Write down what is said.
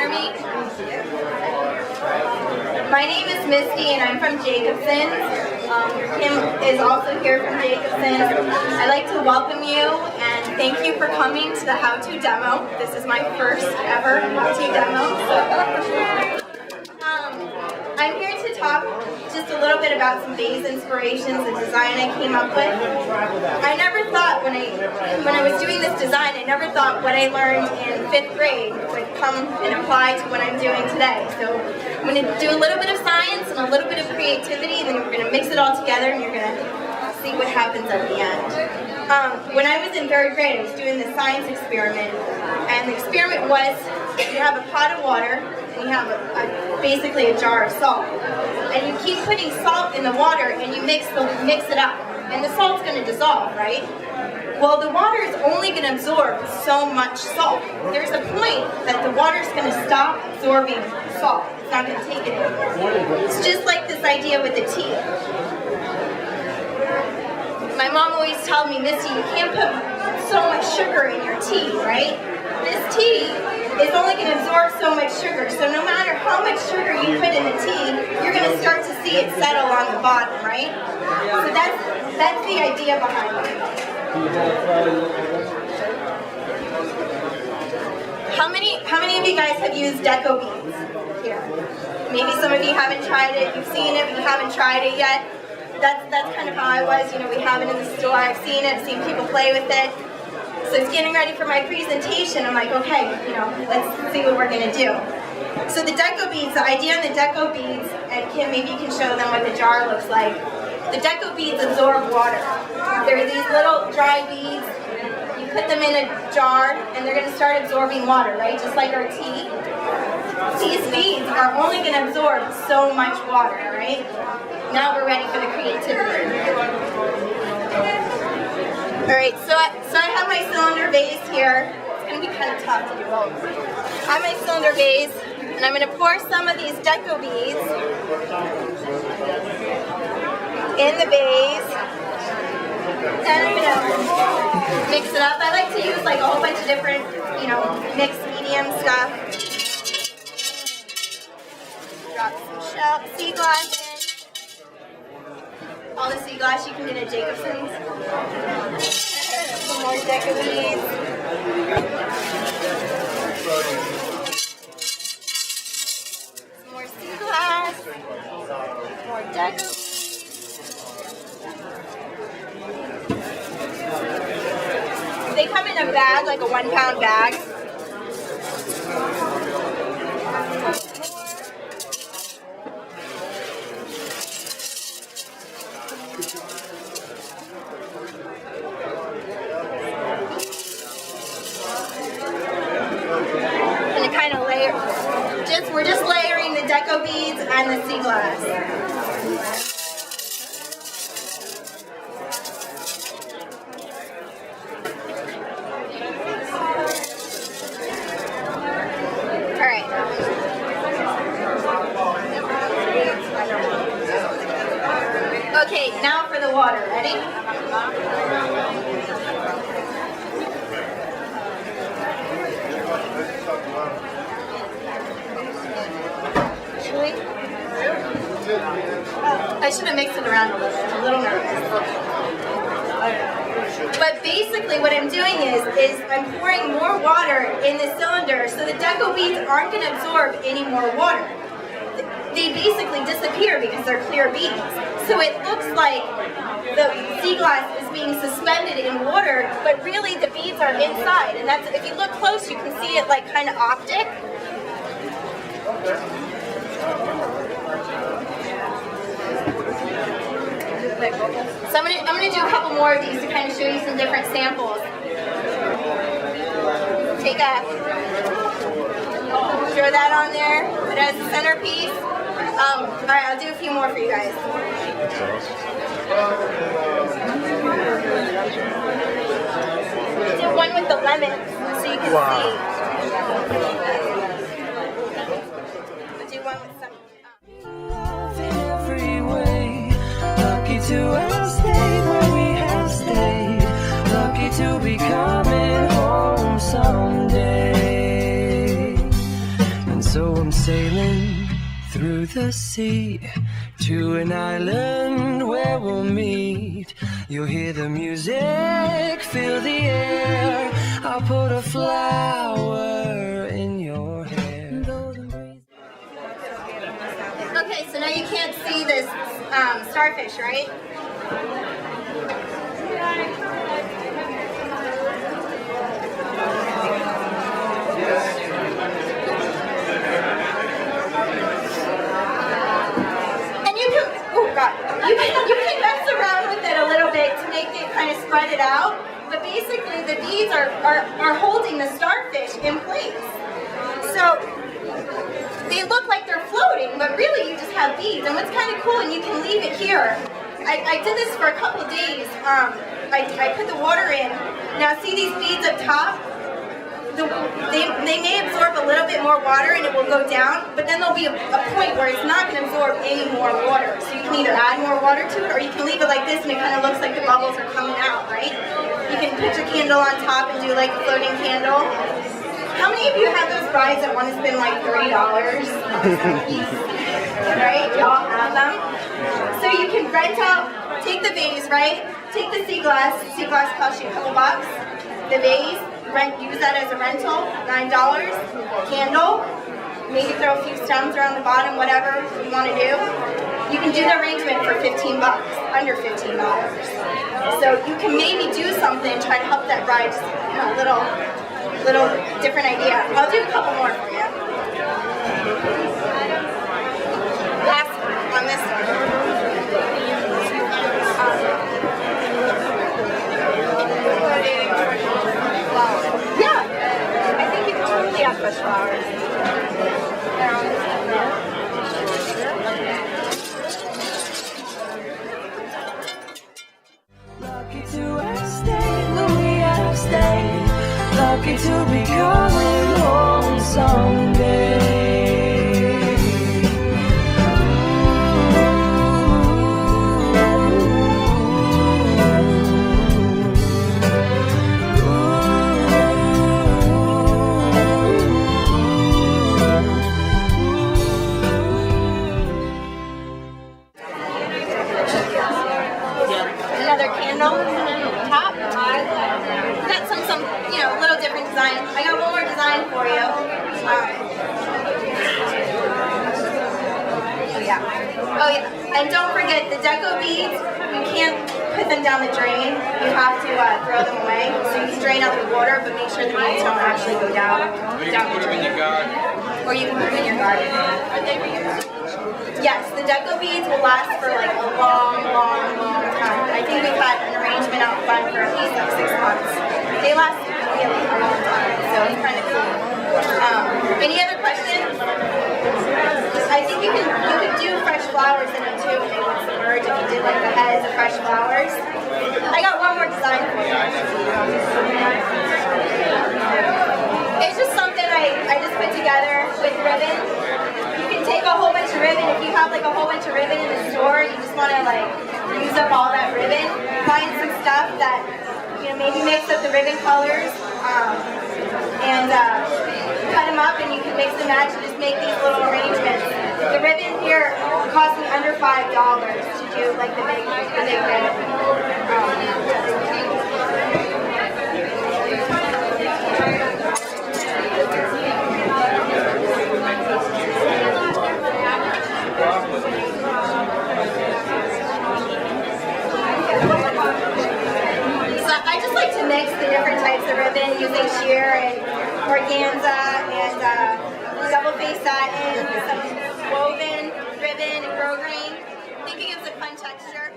hear me? My name is Misty and I'm from Jacobson. Kim is also here from Jacobson. I'd like to welcome you and thank you for coming to the how-to demo. This is my first ever how-to demo. I'm here to talk just a little bit about some base inspirations and design I came up with. I never thought when I was doing this design, I never thought what I learned in 5th grade would come and apply to what I'm doing today. So I'm going to do a little bit of science and a little bit of creativity, and then we're going to mix it all together and you're going to see what happens at the end. When I was in 3rd grade, I was doing this science experiment, and the experiment was you have a pot of water and you have basically a jar of salt, and you keep putting salt in the water and you mix it up, and the salt's going to dissolve, right? Well, the water is only going to absorb so much salt. There's a point that the water's going to stop absorbing salt. It's not going to take it anymore. It's just like this idea with the tea. My mom always told me, Missy, you can't put so much sugar in your tea, right? This tea is only going to absorb so much sugar, so no matter how much sugar you put in the tea, you're going to start to see it settle on the bottom, right? So that's the idea behind it. How many of you guys have used Deco beads here? Maybe some of you haven't tried it, you've seen it, but you haven't tried it yet. That's kind of how I was, you know, we have it in the store, I've seen it, I've seen people play with it. So I was getting ready for my presentation, I'm like, okay, you know, let's see what we're going to do. So the Deco beads, the idea on the Deco beads, and Kim, maybe you can show them what the jar looks like. The Deco beads absorb water. They're these little dry beads. You put them in a jar, and they're going to start absorbing water, right? Just like our tea. These beads are only going to absorb so much water, right? Now we're ready for the creativity. Alright, so I have my cylinder vase here. It's going to be kind of tough to do both. I have my cylinder vase, and I'm going to pour some of these Deco beads in the vase. And I'm going to mix it up. I like to use like a whole bunch of different, you know, mixed medium stuff. Drop some sea glass in. All the sea glass you can get at Jacobson's. Some more Deco beads. Some more sea glass. More Deco. They come in a bag, like a 1-pound bag. And to kind of layer, we're just layering the Deco beads and the sea glass. Okay, now for the water. Ready? Should we? I should have mixed it around a little bit. I'm a little nervous. But basically what I'm doing is I'm pouring more water in the cylinder so the Deco beads aren't going to absorb any more water. They basically disappear because they're clear beads. So it looks like the sea glass is being suspended in water, but really the beads are inside. And that's, if you look close, you can see it like kind of optic. So I'm gonna do a couple more of these to kind of show you some different samples. Take a, throw that on there, put it as a centerpiece. Alright, I'll do a few more for you guys. I did one with the lemon, so you can see. I'll do one with some. Lucky to have stayed where we have stayed. Lucky to be coming home someday. And So I'm sailing through the sea to an island where we'll meet. You'll hear the music, feel the air. I'll put a flower in your hair. Okay, so now you can't see this starfish, right? You can mess around with it a little bit to make it kind of spread it out, but basically the beads are holding the starfish in place. So they look like they're floating, but really you just have beads. And what's kind of cool, and you can leave it here. I did this for a couple days. I put the water in. Now see these beads up top? They may absorb a little bit more water and it will go down, but then there'll be a point where it's not going to absorb any more water. So you can either add more water to it or you can leave it like this and it kind of looks like the bubbles are coming out, right? You can put your candle on top and do like a floating candle. How many of you have those brides that want to spend like $3 on a piece? Right? Y'all have them? So you can rent out, take the vase, right? Take the sea glass. Sea glass costs you a couple bucks. The vase, use that as a rental, $9. Candle, maybe throw a few stems around the bottom, whatever you want to do. You can do the arrangement for 15 bucks, under $15. So you can maybe do something, try to help that bride, just a little different idea. I'll do a couple more for you. Last one on this one. Yeah, I think you can totally have fresh flowers. Lucky to have stayed when we have stayed. Lucky to be coming home someday. Another candle top. Got some little different design. I got one more design for you. Oh yeah. And don't forget the deco beads. You can't put them down the drain. You have to throw them away. So you can drain out the water, but make sure the beads don't actually go down the drain. Or you can put them in your garden. Are they reusable? Yes, the deco beads will last for like a long time. I think we've had an arrangement out front for at least like 6 months. They last really a long time, so it's kind of cool. Any other questions? I think you could do fresh flowers in it too, and they would submerge if you did like the heads of fresh flowers. I got one more design for you. It's just something I just put together with ribbon. You can take a whole bunch of ribbon. If you have like a whole bunch of ribbon in the store, you just want to like use up all that ribbon. Find some stuff that maybe mix up the ribbon colors and cut them up, and you can mix and match and just make these little arrangements. The ribbon here cost me under $5 to do like the big ribbon. Mix the different types of ribbon using sheer and organza and double face satin, some woven ribbon and grosgrain. I think it gives a fun texture.